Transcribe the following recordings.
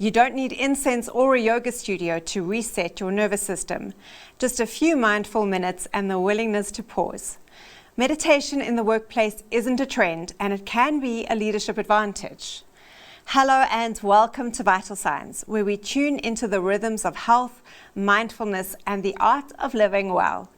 You don't need incense or a yoga studio to reset your nervous system. Just a few mindful minutes and the willingness to pause. Meditation in the workplace isn't a trend, and it can be a leadership advantage. Hello and welcome to Vital Signs, where we tune into the rhythms of health, mindfulness, and the art of living well.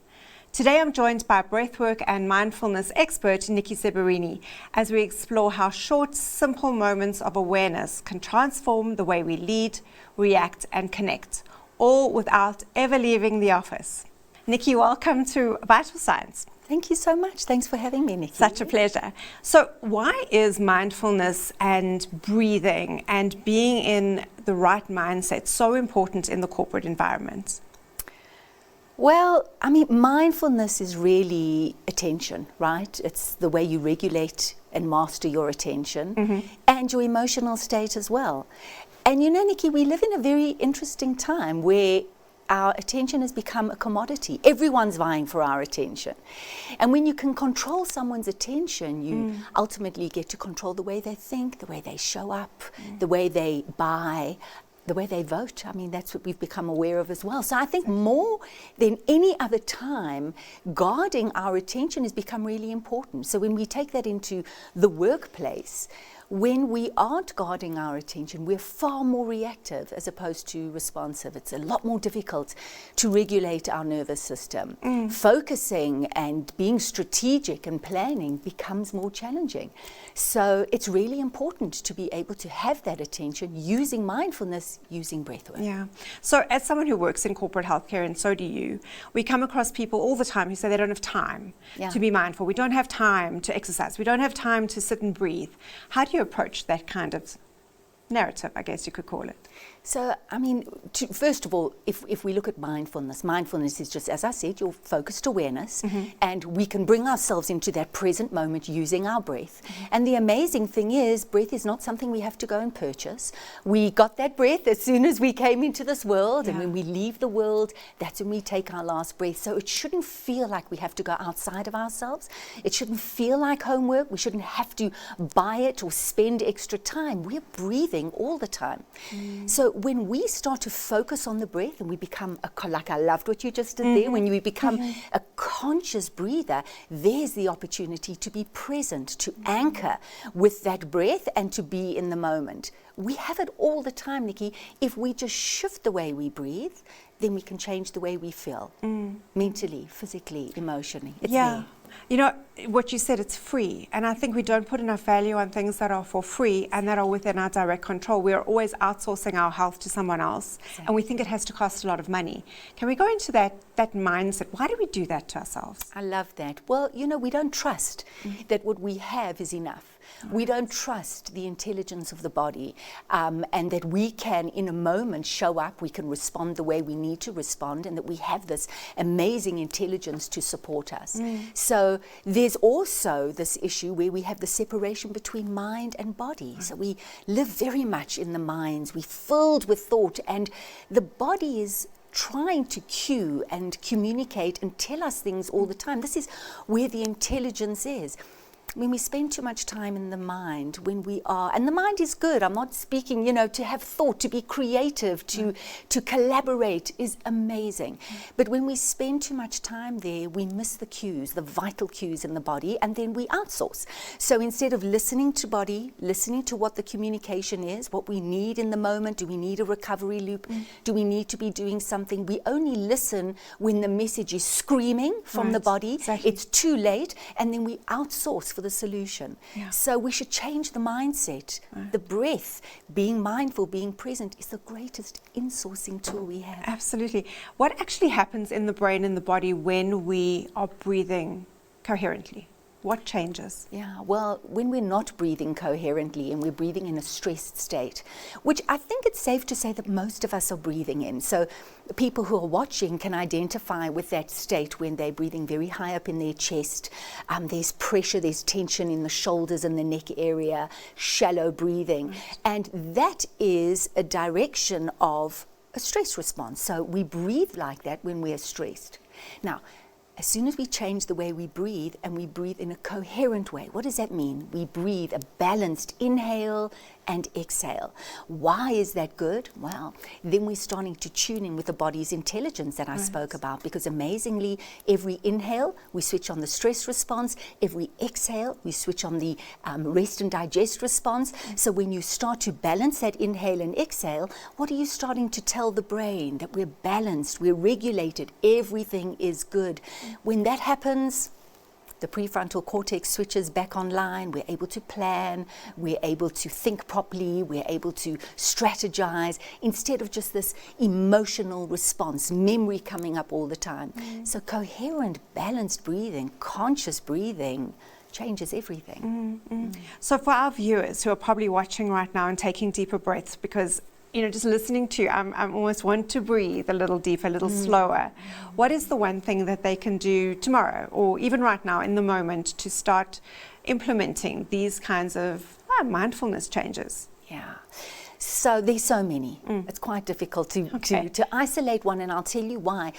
Today I'm joined by breathwork and mindfulness expert Niki Seberini as we explore how short, simple moments of awareness can transform the way we lead, react, and connect, all without ever leaving the office. Niki, welcome to Vital Signs. Thank you so much. Thanks for having me, Niki. Such a pleasure. So why is mindfulness and breathing and being in the right mindset so important in the corporate environment? Well, I mean, mindfulness is really attention, right? It's the way you regulate and master your attention and your emotional state as well. And you know, Niki, we live in a very interesting time where our attention has become a commodity. Everyone's vying for our attention. And when you can control someone's attention, you ultimately get to control the way they think, the way they show up, the way they buy, the way they vote. I mean, that's what we've become aware of as well. So I think more than any other time, guarding our attention has become really important. So when we take that into the workplace, when we aren't guarding our attention, we're far more reactive as opposed to responsive. It's a lot more difficult to regulate our nervous system. Focusing and being strategic and planning becomes more challenging. So it's really important to be able to have that attention using mindfulness, using breathwork. Yeah. So as someone who works in corporate healthcare, and so do you, we come across people all the time who say they don't have time to be mindful. We don't have time to exercise. We don't have time to sit and breathe. How do you approach that kind of narrative, I guess you could call it? So, I mean, first of all, if we look at mindfulness, mindfulness is just, as I said, your focused awareness, and we can bring ourselves into that present moment using our breath. And the amazing thing is, breath is not something we have to go and purchase. We got that breath as soon as we came into this world, and when we leave the world, that's when we take our last breath. So it shouldn't feel like we have to go outside of ourselves. It shouldn't feel like homework. We shouldn't have to buy it or spend extra time. We're breathing all the time. So when we start to focus on the breath and we become, like I loved what you just did there, when we become a conscious breather, there's the opportunity to be present, to anchor with that breath and to be in the moment. We have it all the time, Niki. If we just shift the way we breathe, then we can change the way we feel, mentally, physically, emotionally. It's there. You know, what you said, it's free. And I think we don't put enough value on things that are for free and that are within our direct control. We are always outsourcing our health to someone else. And we think it has to cost a lot of money. Can we go into that mindset? Why do we do that to ourselves? I love that. Well, you know, we don't trust that what we have is enough. We don't trust the intelligence of the body, and that we can, in a moment, show up, we can respond the way we need to respond, and that we have this amazing intelligence to support us. So there's also this issue where we have the separation between mind and body. So we live very much in the minds, we're filled with thought, and the body is trying to cue and communicate and tell us things all the time. This is where the intelligence is. When we spend too much time in the mind, when we are, and the mind is good, I'm not speaking, you know, to have thought, to be creative, to collaborate is amazing. But when we spend too much time there, we miss the cues, the vital cues in the body, and then we outsource. So instead of listening to body, listening to what the communication is, what we need in the moment, do we need a recovery loop? Do we need to be doing something? We only listen when the message is screaming from the body. Exactly. It's too late, and then we outsource for the solution. So we should change the mindset. The breath, being mindful, being present is the greatest insourcing tool we have. Absolutely. What actually happens in the brain and the body when we are breathing coherently? What changes? Yeah, well, when we're not breathing coherently and we're breathing in a stressed state, which I think it's safe to say that most of us are breathing in. So people who are watching can identify with that state when they're breathing very high up in their chest. There's pressure, there's tension in the shoulders and the neck area, shallow breathing. And that is a direction of a stress response. So we breathe like that when we're stressed. Now, as soon as we change the way we breathe and we breathe in a coherent way, what does that mean? We breathe a balanced inhale and exhale. Why is that good? Well, then we're starting to tune in with the body's intelligence that I spoke about, because amazingly, every inhale, we switch on the stress response. Every exhale, we switch on the rest and digest response. So when you start to balance that inhale and exhale, what are you starting to tell the brain? That we're balanced, we're regulated, everything is good. When that happens, the prefrontal cortex switches back online. We're able to plan, we're able to think properly, we're able to strategize instead of just this emotional response, memory coming up all the time. So coherent, balanced breathing, conscious breathing changes everything. So for our viewers who are probably watching right now and taking deeper breaths, because just listening to you, I'm almost want to breathe a little deeper, a little slower. What is the one thing that they can do tomorrow or even right now in the moment to start implementing these kinds of mindfulness changes? Yeah. So there's so many. It's quite difficult to isolate one, and I'll tell you why.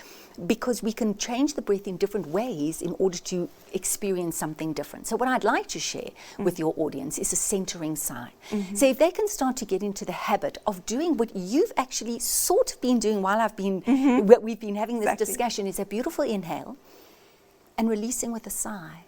Because we can change the breath in different ways in order to experience something different. So what I'd like to share with your audience is a centering sign. So if they can start to get into the habit of doing what you've actually sort of been doing while we've been having this discussion, is a beautiful inhale and releasing with a sigh.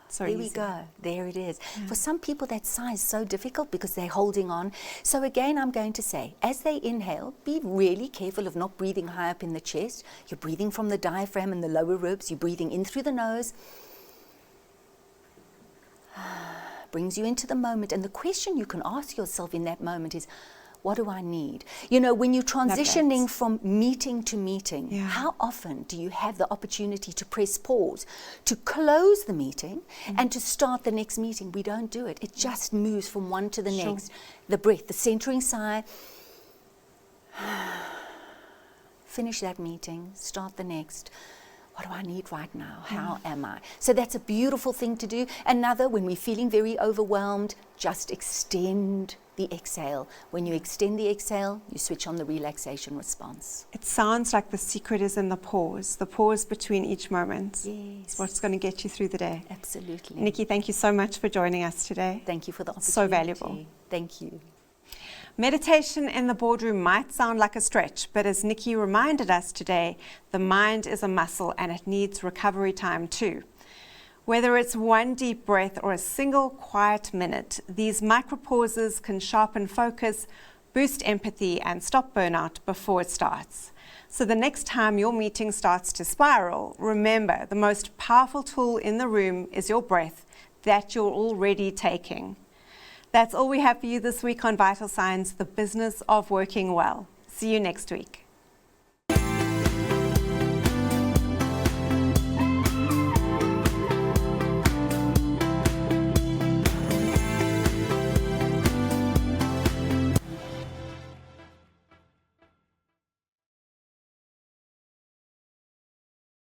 So there we go. There it is. For some people, that sigh is so difficult because they're holding on. So again, I'm going to say, as they inhale, be really careful of not breathing high up in the chest. You're breathing from the diaphragm and the lower ribs. You're breathing in through the nose. Brings you into the moment. And the question you can ask yourself in that moment is, what do I need? When you're transitioning from meeting to meeting, how often do you have the opportunity to press pause, to close the meeting and to start the next meeting? We don't do it. It just moves from one to the next. The breath, the centering sigh. Finish that meeting, start the next. What do I need right now? How am I? So that's a beautiful thing to do. Another, when we're feeling very overwhelmed, just extend the exhale. When you extend the exhale, you switch on the relaxation response. It sounds like the secret is in the pause between each moment. Yes. It's what's going to get you through the day. Absolutely. Niki, thank you so much for joining us today. Thank you for the opportunity. So valuable. Thank you. Meditation in the boardroom might sound like a stretch, but as Niki reminded us today, the mind is a muscle and it needs recovery time too. Whether it's one deep breath or a single quiet minute, these micro pauses can sharpen focus, boost empathy, and stop burnout before it starts. So the next time your meeting starts to spiral, remember the most powerful tool in the room is your breath that you're already taking. That's all we have for you this week on Vital Signs, the business of working well. See you next week.